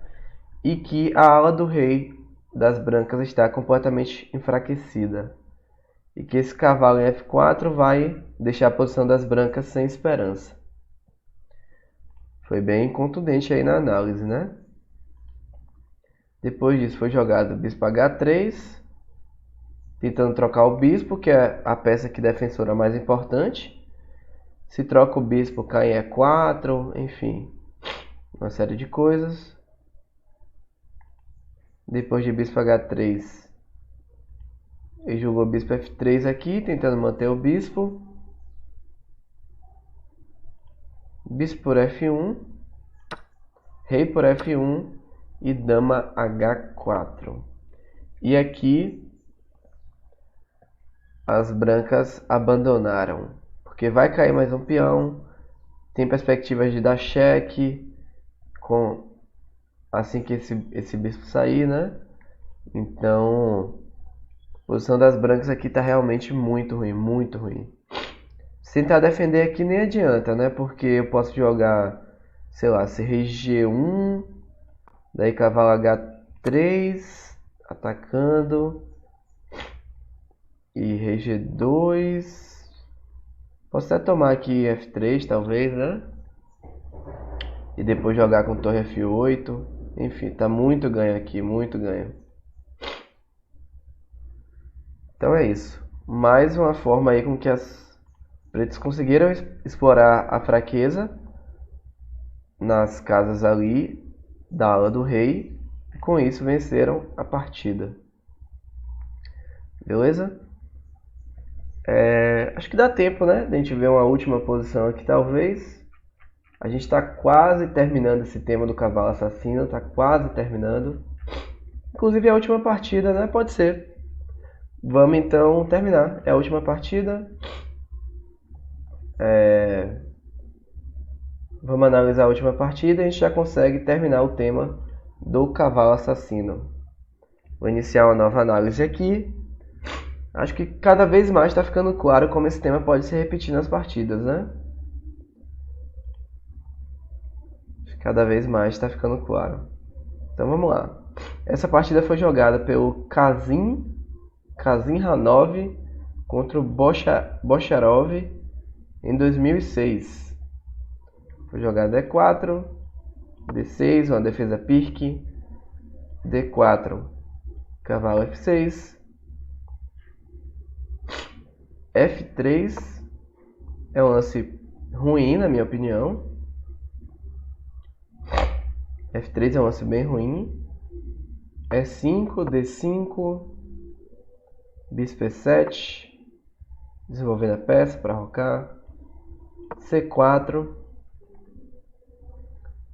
e que a ala do rei das brancas está completamente enfraquecida. E que esse cavalo em F4 vai deixar a posição das brancas sem esperança. Foi bem contundente aí na análise, né? Depois disso foi jogado o bispo H3, tentando trocar o bispo, que é a peça aqui defensora mais importante. Se troca o bispo, cai em E4, enfim, uma série de coisas. Depois de bispo H3, ele jogou bispo F3 aqui, tentando manter o bispo. Bispo por F1, rei por F1 e dama H4. E aqui as brancas abandonaram, porque vai cair mais um peão, tem perspectivas de dar cheque assim que esse bispo sair, né? Então, a posição das brancas aqui está realmente muito ruim, muito ruim. Se tentar defender aqui nem adianta, né? Porque eu posso jogar, sei lá, se rei G1, daí cavalo H3, atacando, e rei G2. Posso até tomar aqui F3, talvez, né? E depois jogar com torre F8. Enfim, tá muito ganho aqui, muito ganho. Então é isso. Mais uma forma aí com que as pretas conseguiram explorar a fraqueza nas casas ali da ala do rei. E com isso venceram a partida. Beleza? Acho que dá tempo, né? De a gente ver uma última posição aqui, talvez. A gente está quase terminando esse tema do cavalo assassino, está quase terminando. Inclusive é a última partida, né? Pode ser. Vamos então terminar. É a última partida. Vamos analisar a última partida e a gente já consegue terminar o tema do cavalo assassino. Vou iniciar uma nova análise aqui. Acho que cada vez mais está ficando claro como esse tema pode se repetir nas partidas, né? Cada vez mais está ficando claro. Então vamos lá. Essa partida foi jogada pelo Kazim Hanov contra o Bocharov em 2006. Foi jogada D4, D6, uma defesa pique, D4, cavalo F6, F3 é um lance ruim, na minha opinião. F3 é um lance bem ruim. E5, D5, bispo E7, desenvolvendo a peça para rocar. C4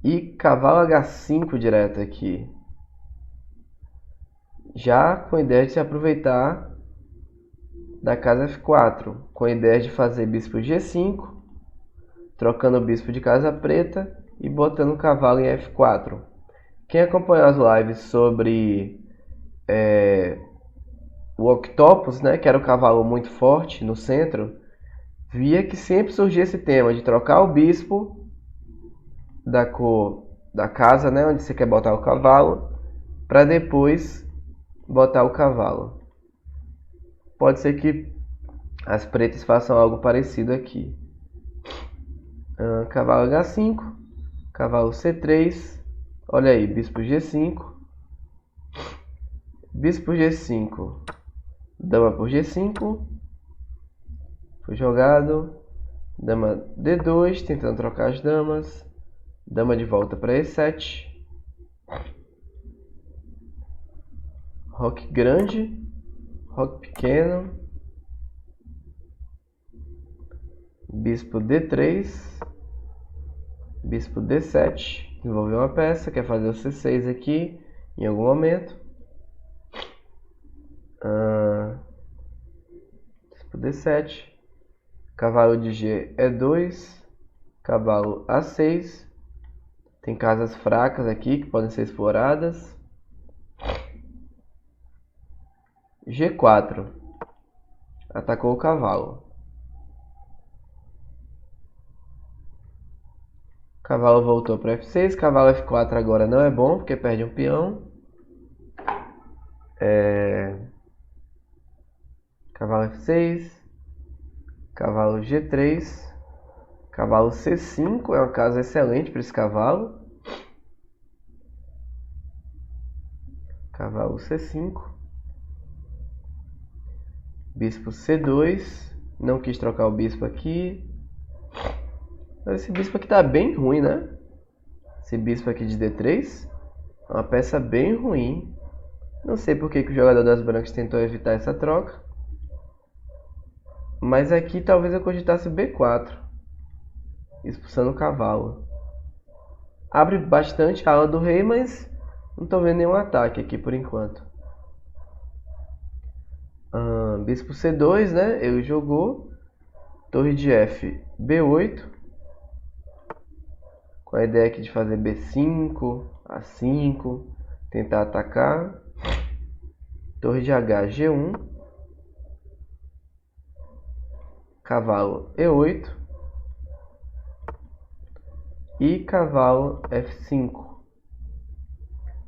e cavalo H5 direto aqui. Já com a ideia de se aproveitar da casa F4, com a ideia de fazer bispo G5, trocando o bispo de casa preta e botando o cavalo em F4. Quem acompanhou as lives sobre o Octopus, né, que era o cavalo muito forte no centro, via que sempre surgia esse tema de trocar o bispo da cor da casa, né, onde você quer botar o cavalo, para depois botar o cavalo. Pode ser que as pretas façam algo parecido aqui. Cavalo H5, cavalo C3, olha aí, bispo G5, bispo G5, dama por G5, foi jogado, dama D2, tentando trocar as damas, dama de volta para E7, roque grande, roque pequeno, bispo D3, bispo D7, desenvolveu uma peça, quer fazer o C6 aqui em algum momento. Bispo D7, cavalo de G E2, cavalo A6, tem casas fracas aqui que podem ser exploradas. G4, atacou o cavalo. Cavalo voltou para F6, cavalo F4 agora não é bom, porque perde um peão. Cavalo F6, cavalo G3, cavalo C5 é uma casa excelente para esse cavalo. Cavalo C5, bispo C2, não quis trocar o bispo aqui. Esse bispo aqui tá bem ruim, né? Esse bispo aqui de D3 é uma peça bem ruim. Não sei por que o jogador das brancas tentou evitar essa troca. Mas aqui talvez eu cogitasse B4, expulsando o cavalo. Abre bastante a ala do rei, mas não estou vendo nenhum ataque aqui por enquanto. Bispo C2, né? Ele jogou. Torre de F, B8. Com a ideia aqui de fazer B5, A5, tentar atacar. Torre de H, G1. Cavalo E8. E cavalo F5.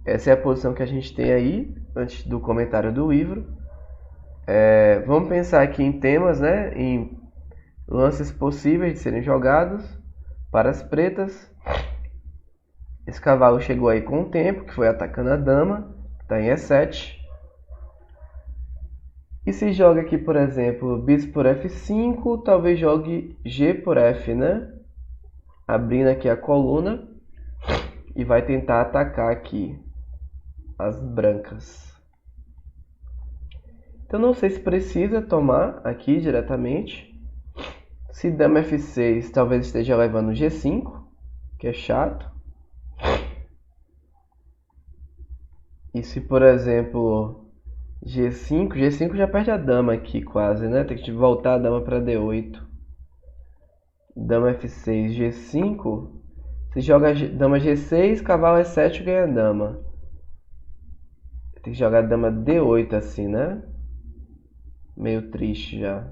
Essa é a posição que a gente tem aí, antes do comentário do livro. Vamos pensar aqui em temas, né? Em lances possíveis de serem jogados para as pretas. Esse cavalo chegou aí com o tempo, que foi atacando a dama, está em E7. E se joga aqui, por exemplo, bispo por F5, talvez jogue G por F, né? Abrindo aqui a coluna e vai tentar atacar aqui as brancas. Então não sei se precisa tomar aqui diretamente. Se dama F6, talvez esteja levando G5, que é chato. E se, por exemplo, G5 já perde a dama aqui quase, né? Tem que voltar a dama para D8. Dama F6, G5. Se joga dama G6, cavalo E7 ganha dama. Tem que jogar dama D8 assim, né? Meio triste já.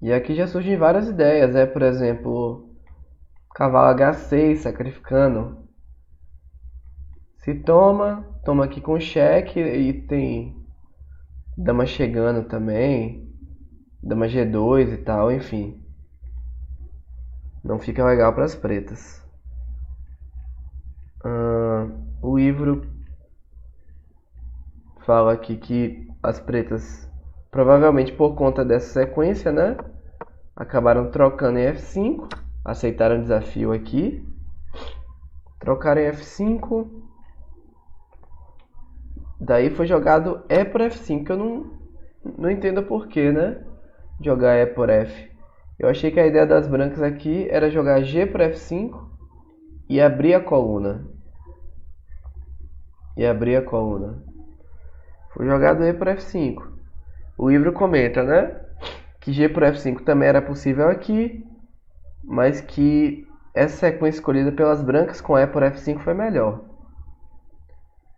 E aqui já surgem várias ideias, né? Por exemplo, cavalo H6 sacrificando. Se toma aqui com cheque e tem dama chegando também. Dama G2 e tal, enfim. Não fica legal para as pretas. O livro fala aqui que as pretas, provavelmente por conta dessa sequência, né, acabaram trocando em F5, aceitaram o desafio aqui, trocaram em F5, daí foi jogado E por F5, que eu não entendo porquê, né, jogar E por F. Eu achei que a ideia das brancas aqui era jogar G por F5 e abrir a coluna. Foi jogado E por F5. O livro comenta, né, que G por F5 também era possível aqui, mas que essa sequência escolhida pelas brancas com E por F5 foi melhor.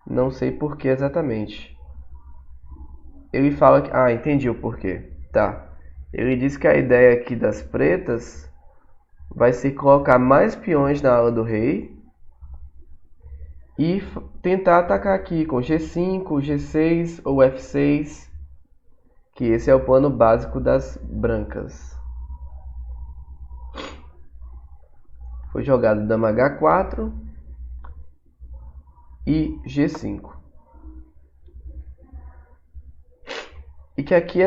Não sei por que exatamente. Ele fala que... Ah, entendi o porquê. Tá. Ele diz que a ideia aqui das pretas vai ser colocar mais peões na ala do rei e tentar atacar aqui com G5, G6 ou F6, que esse é o plano básico das brancas. Foi jogado dama H4 e G5. E que aqui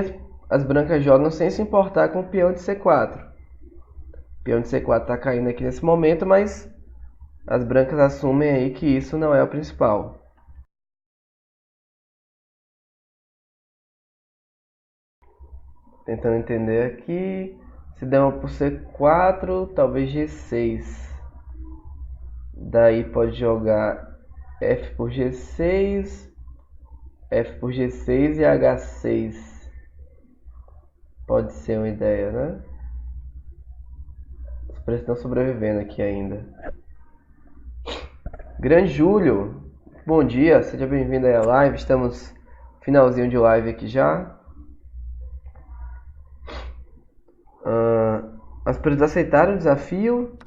as brancas jogam sem se importar com o peão de C4. O peão de C4 está caindo aqui nesse momento, mas as brancas assumem aí que isso não é o principal. Tentando entender aqui. Se dama por C4, talvez G6. Daí pode jogar F por G6, F por G6 e H6. Pode ser uma ideia, né? Os pretos estão sobrevivendo aqui ainda. Grande Júlio, bom dia, seja bem-vindo aí à live. Estamos no finalzinho de live aqui já. As pretas aceitaram o desafio,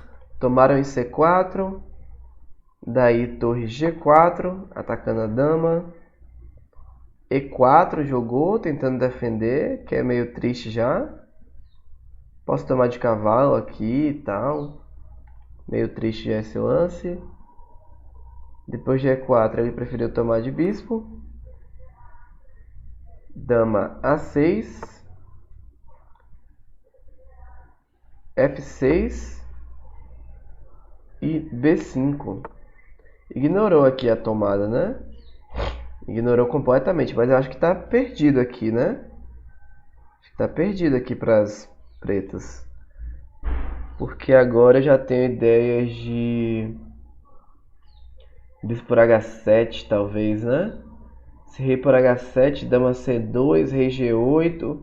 tomaram em C4, daí torre G4, atacando a dama. E4 jogou, tentando defender, que é meio triste já. Posso tomar de cavalo aqui e tal. Meio triste já esse lance. Depois de E4 ele preferiu tomar de bispo. Dama A6. F6 e B5. Ignorou aqui a tomada, né? Ignorou completamente, mas eu acho que tá perdido aqui, né? Acho que tá perdido aqui para as pretas. Porque agora eu já tenho ideias de bispo por H7, talvez, né? Se rei por H7, dama C2, rei G8,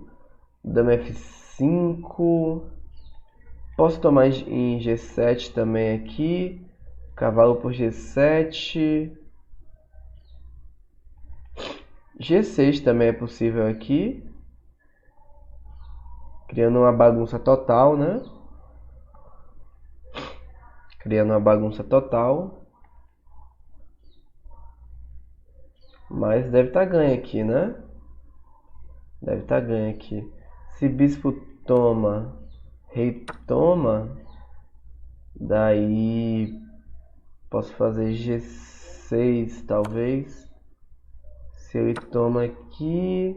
dama F5. Posso tomar em G7 também aqui. Cavalo por G7. G6 também é possível aqui. Criando uma bagunça total, né? Criando uma bagunça total. Mas deve estar ganho aqui, né? Deve estar ganho aqui. Se bispo toma, rei toma, daí posso fazer G6 talvez. Se ele toma aqui,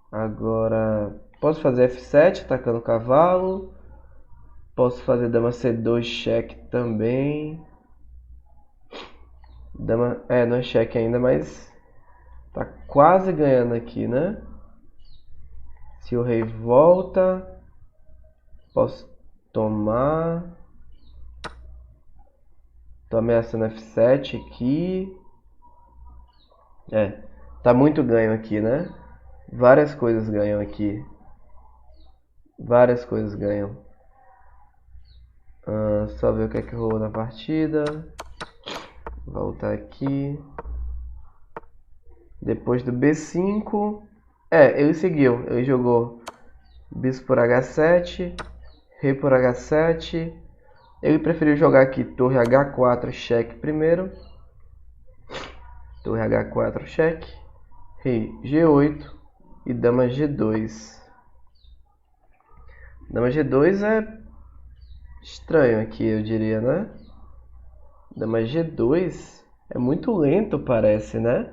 agora posso fazer F7 atacando o cavalo. Posso fazer dama C2 cheque também. Dama, não é cheque ainda, mas tá quase ganhando aqui, né? Se o rei volta, posso tomar. Tô ameaçando F7 aqui. Tá muito ganho aqui, né? Várias coisas ganham aqui. Várias coisas ganham. Só ver o que é que rolou na partida. Voltar aqui. Depois do B5. Ele seguiu. Ele jogou bispo por H7. Rei por H7. Ele preferiu jogar aqui torre H4 cheque primeiro. Torre H4 cheque. Rei G8 e dama G2. Dama G2 é estranho aqui, eu diria, né? Dama G2 é muito lento, parece, né?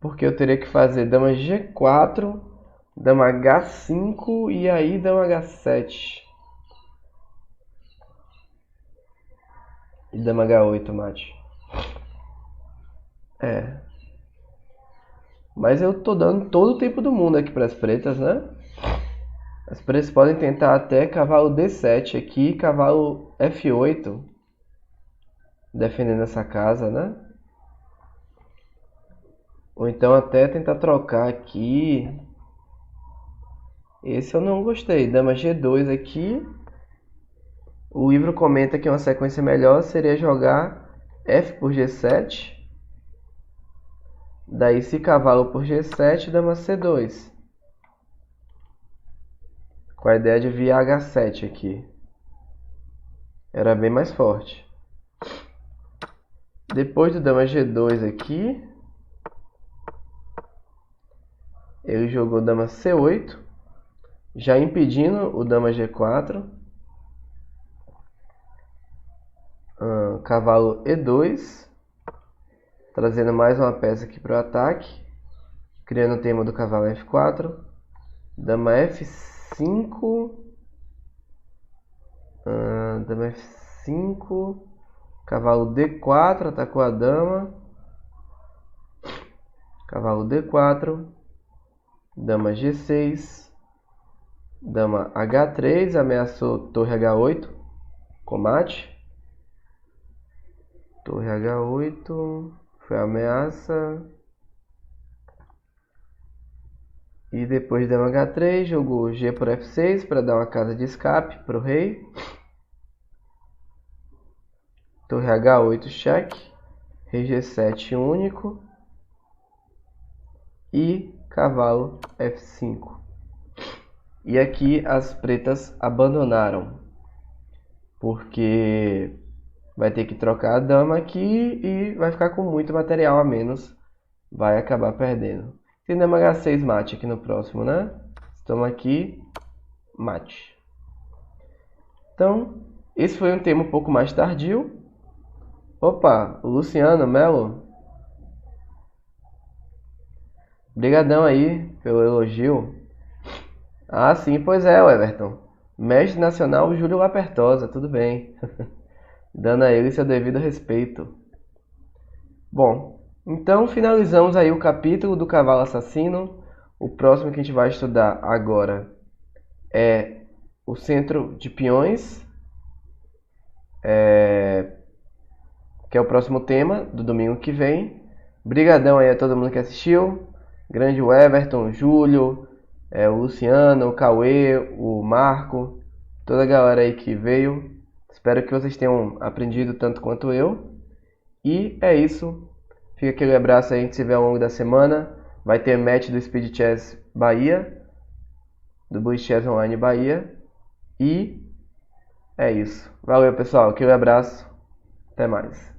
Porque eu teria que fazer dama G4, dama H5 e aí dama H7. E dama H8, mate. Mas eu tô dando todo o tempo do mundo aqui para as pretas, né? As pretas podem tentar até cavalo D7 aqui, cavalo F8. Defendendo essa casa, né? Ou então até tentar trocar aqui. Esse eu não gostei. Dama G2 aqui. O livro comenta que uma sequência melhor seria jogar F por G7. Daí se cavalo por G7, dama C2. Com a ideia de via H7 aqui. Era bem mais forte. Depois do dama G2 aqui, ele jogou dama C8, já impedindo o dama G4. Cavalo E2, trazendo mais uma peça aqui para o ataque, criando o tema do cavalo F4. Dama F5, dama F5, cavalo D4, atacou a dama. Cavalo D4, dama G6, dama H3, ameaçou torre H8, combate. Torre H8, foi a ameaça. E depois dama H3, jogou G por F6 para dar uma casa de escape para o rei. Torre H8 cheque, rei G7 único e cavalo F5. E aqui as pretas abandonaram, porque vai ter que trocar a dama aqui e vai ficar com muito material a menos, vai acabar perdendo. Tem dama H6 mate aqui no próximo, né? Estamos aqui, mate. Então, esse foi um tema um pouco mais tardio. Opa, o Luciano Melo. Obrigadão aí pelo elogio. Ah, sim, pois é, Everton. Mestre Nacional Júlio Lapertosa, tudo bem. Dando a ele seu devido respeito. Bom, então finalizamos aí o capítulo do cavalo assassino. O próximo que a gente vai estudar agora é o centro de peões, que é o próximo tema do domingo que vem. Brigadão aí a todo mundo que assistiu. Grande o Everton, o Júlio, o Luciano, o Cauê, o Marco, toda a galera aí que veio. Espero que vocês tenham aprendido tanto quanto eu. E é isso. Fica aquele abraço aí, a gente se vê ao longo da semana. Vai ter match do Speed Chess Bahia, do Blue Chess Online Bahia. E é isso. Valeu, pessoal. Aquele abraço. Até mais.